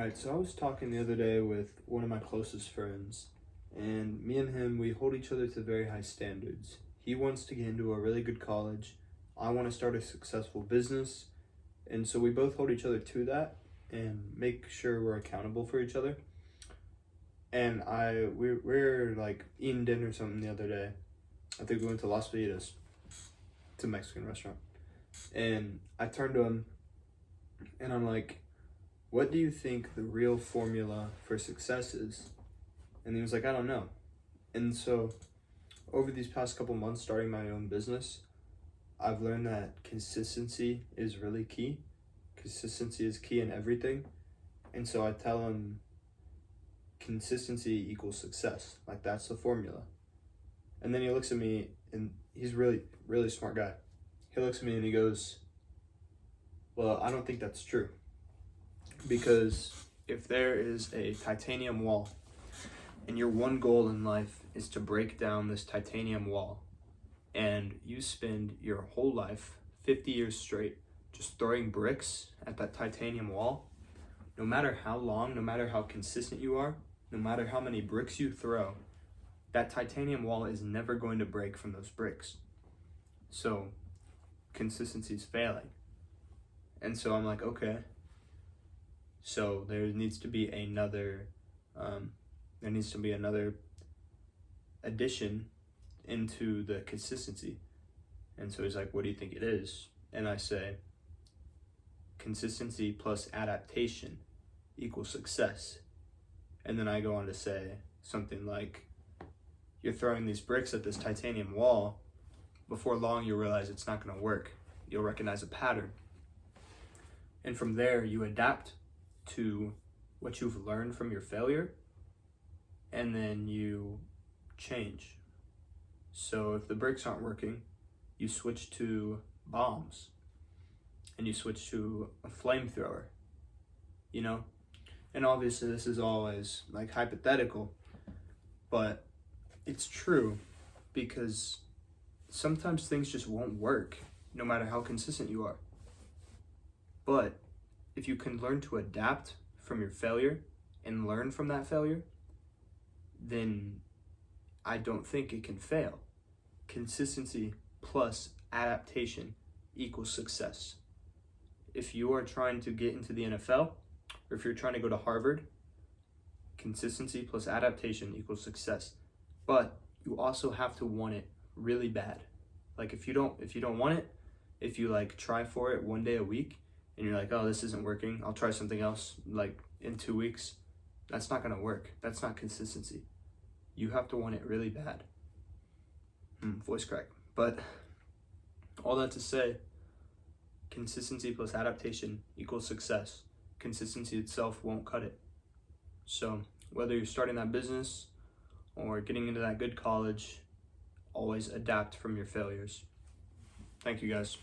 Alright, so I was talking the other day with one of my closest friends, and me and him, we hold each other to very high standards. He wants to get into a really good college. I want to start a successful business. And so we both hold each other to that and make sure we're accountable for each other. And we're like eating dinner or something the other day. I think we went to Las Vegas. It's a Mexican restaurant. And I turned to him and I'm like, what do you think the real formula for success is? And he was like, I don't know. And so over these past couple months starting my own business, I've learned that consistency is really key. Consistency is key in everything. And so I tell him consistency equals success. Like, that's the formula. And then he looks at me, and he's really, really smart guy. He looks at me and he goes, well, I don't think that's true. Because if there is a titanium wall and your one goal in life is to break down this titanium wall, and you spend your whole life, 50 years straight, just throwing bricks at that titanium wall, no matter how long, no matter how consistent you are, no matter how many bricks you throw, that titanium wall is never going to break from those bricks. So consistency is failing. And so I'm like, okay. So there needs to be another addition into the consistency. And so he's like, what do you think it is? And I say, consistency plus adaptation equals success. And then I go on to say something like, you're throwing these bricks at this titanium wall. Before long, you'll realize it's not going to work. You'll recognize a pattern. And from there, you adapt to what you've learned from your failure, and then you change. So if the bricks aren't working, you switch to bombs, and you switch to a flamethrower, you know? And obviously this is always like hypothetical, but it's true, because sometimes things just won't work no matter how consistent you are. But if you can learn to adapt from your failure and learn from that failure, then I don't think it can fail. Consistency plus adaptation equals success. If you are trying to get into the NFL, or if you're trying to go to Harvard, consistency plus adaptation equals success. But you also have to want it really bad. Like, if you don't want it, if you like try for it one day a week and you're like, oh, this isn't working, I'll try something else like in 2 weeks, that's not gonna work. That's not consistency. You have to want it really bad. Voice crack. But all that to say, consistency plus adaptation equals success. Consistency itself won't cut it. So whether you're starting that business or getting into that good college, always adapt from your failures. Thank you, guys.